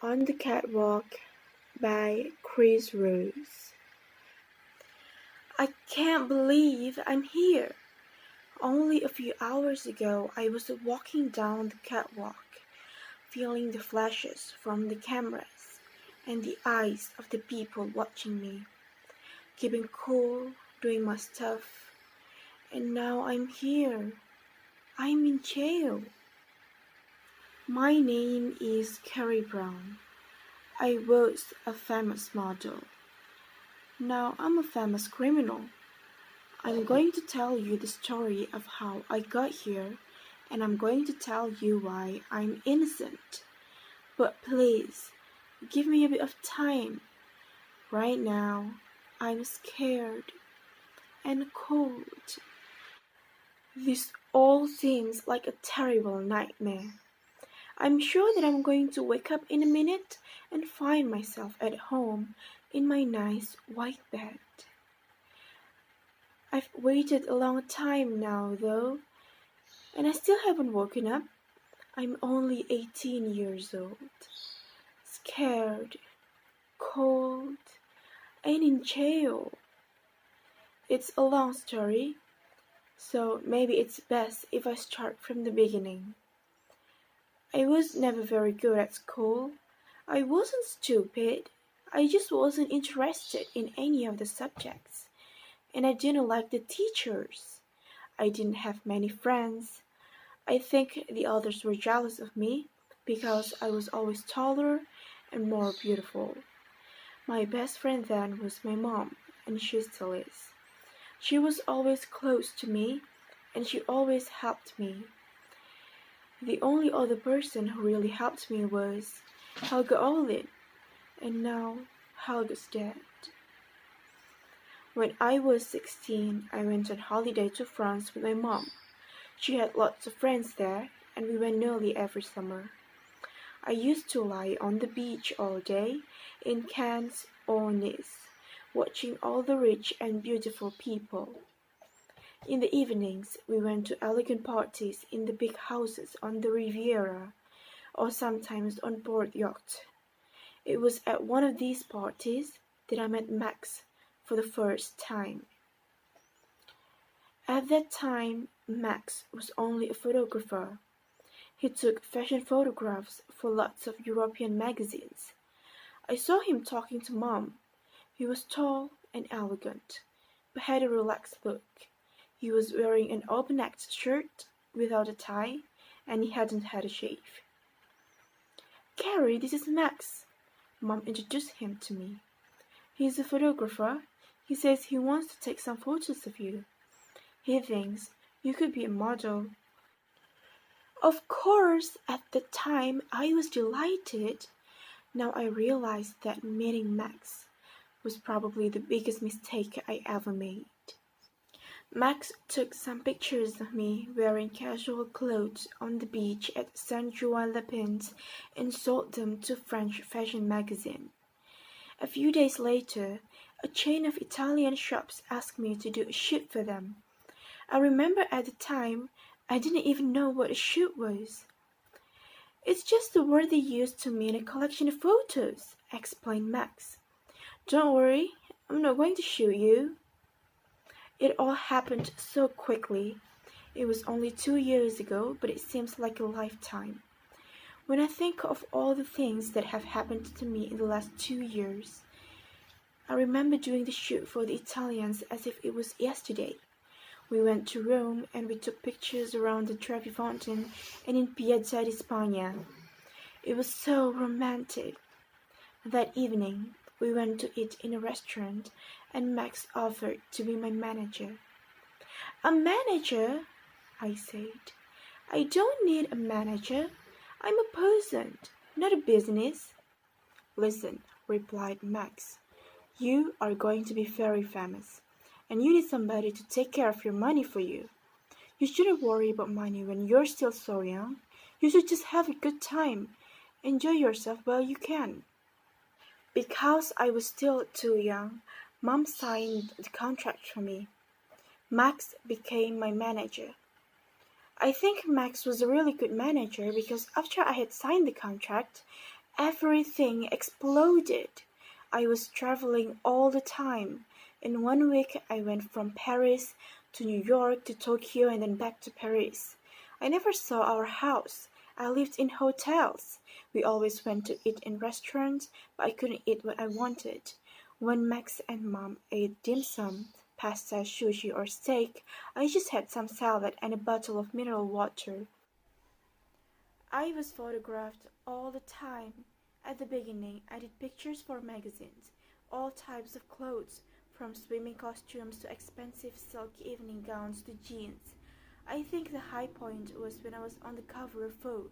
On the Catwalk by Chris Rose. I can't believe I'm here. Only a few hours ago I was walking down the catwalk, feeling the flashes from the cameras and the eyes of the people watching me, keeping cool, doing my stuff, and now I'm here. I'm in jail. My name is Carrie Brown. I was a famous model. Now I'm a famous criminal. I'm going to tell you the story of how I got here, and I'm going to tell you why I'm innocent. But please, give me a bit of time. Right now, I'm scared and cold. This all seems like a terrible nightmare. I'm sure that I'm going to wake up in a minute and find myself at home in my nice white bed. I've waited a long time now, though, and I still haven't woken up. I'm only 18 years old, scared, cold, and in jail. It's a long story, so maybe it's best if I start from the beginning. I was never very good at school. I wasn't stupid. I just wasn't interested in any of the subjects. And I didn't like the teachers. I didn't have many friends. I think the others were jealous of me because I was always taller and more beautiful. My best friend then was my mom, and she still is. She was always close to me, and she always helped me. The only other person who really helped me was Helga Olin, and now Helga's dead. When I was 16, I went on holiday to France with my mom. She had lots of friends there, and we went nearly every summer. I used to lie on the beach all day in Cannes or Nice, watching all the rich and beautiful people. In the evenings, we went to elegant parties in the big houses on the Riviera, or sometimes on board yachts. It was at one of these parties that I met Max for the first time. At that time, Max was only a photographer. He took fashion photographs for lots of European magazines. I saw him talking to Mom. He was tall and elegant, but had a relaxed look. He was wearing an open-necked shirt without a tie, and he hadn't had a shave. "Carrie, this is Max." Mom introduced him to me. "He's a photographer. He says he wants to take some photos of you. He thinks you could be a model." Of course, at the time I was delighted. Now I realize that meeting Max was probably the biggest mistake I ever made. Max took some pictures of me wearing casual clothes on the beach at Saint-Jouin-les-Pins and sold them to French fashion magazine. A few days later, a chain of Italian shops asked me to do a shoot for them. I remember at the time, I didn't even know what a shoot was. "It's just the word they use to mean a collection of photos," explained Max. "Don't worry, I'm not going to shoot you." It all happened so quickly. It was only 2 years ago, but it seems like a lifetime. When I think of all the things that have happened to me in the last 2 years, I remember doing the shoot for the Italians as if it was yesterday. We went to Rome and we took pictures around the Trevi Fountain and in Piazza di Spagna. It was so romantic. That evening, we went to eat in a restaurant and Max offered to be my manager. "A manager?" I said. "I don't need a manager. I'm a person, not a business." "Listen," replied Max. "You are going to be very famous, and you need somebody to take care of your money for you. You shouldn't worry about money when you're still so young. You should just have a good time. Enjoy yourself while you can." Because I was still too young, Mom signed the contract for me. Max became my manager. I think Max was a really good manager because after I had signed the contract, Everything exploded. I was traveling all the time. In 1 week I went from Paris to New York to Tokyo and then back to Paris. I never saw our house. I lived in hotels. We always went to eat in restaurants, but I couldn't eat what I wanted. When Max and Mom ate dim sum, pasta, sushi, or steak, I just had some salad and a bottle of mineral water. I was photographed all the time. At the beginning, I did pictures for magazines, all types of clothes, from swimming costumes to expensive silk evening gowns to jeans. I think the high point was when I was on the cover of Vogue.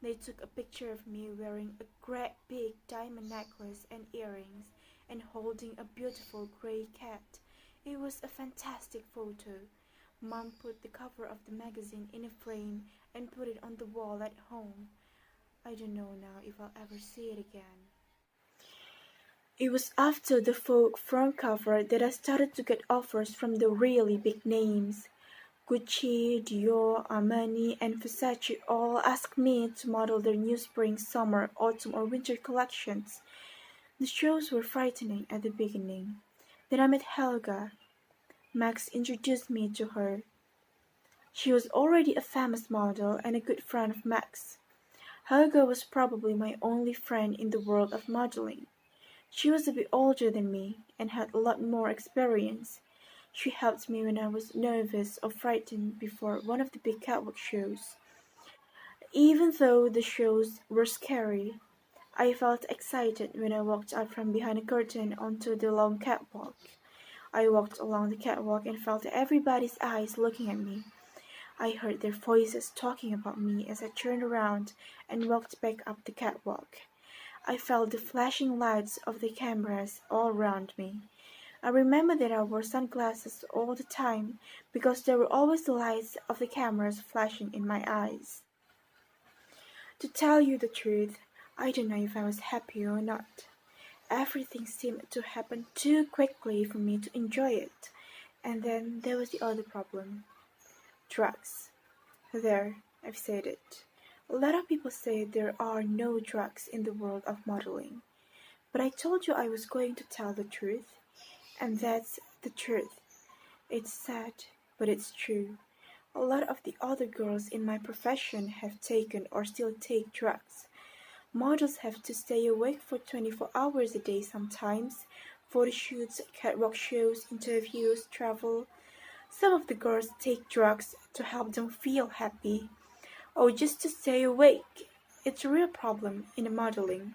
They took a picture of me wearing a great big diamond necklace and earrings and holding a beautiful gray cat. It was a fantastic photo. Mom put the cover of the magazine in a frame and put it on the wall at home. I don't know now if I'll ever see it again. It was after the Vogue front cover that I started to get offers from the really big names. Gucci, Dior, Armani, and Versace all asked me to model their new spring, summer, autumn, or winter collections. The shows were frightening at the beginning. Then I met Helga. Max introduced me to her. She was already a famous model and a good friend of Max. Helga was probably my only friend in the world of modeling. She was a bit older than me and had a lot more experience. She helped me when I was nervous or frightened before one of the big catwalk shows. Even though the shows were scary, I felt excited when I walked out from behind a curtain onto the long catwalk. I walked along the catwalk and felt everybody's eyes looking at me. I heard their voices talking about me as I turned around and walked back up the catwalk. I felt the flashing lights of the cameras all around me. I remember that I wore sunglasses all the time because there were always the lights of the cameras flashing in my eyes. To tell you the truth, I don't know if I was happy or not. Everything seemed to happen too quickly for me to enjoy it. And then there was the other problem. Drugs. There, I've said it. A lot of people say there are no drugs in the world of modeling. But I told you I was going to tell the truth. And that's the truth. It's sad, but it's true. A lot of the other girls in my profession have taken or still take drugs. Models have to stay awake for 24 hours a day sometimes. Photo shoots, catwalk shows, interviews, travel. Some of the girls take drugs to help them feel happy or just to stay awake. It's a real problem in modeling.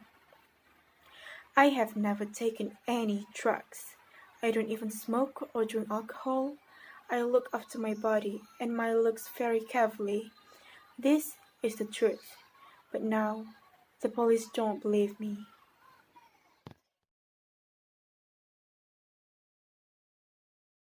I have never taken any drugs. I don't even smoke or drink alcohol. I look after my body and my looks very carefully. This is the truth. But now, the police don't believe me.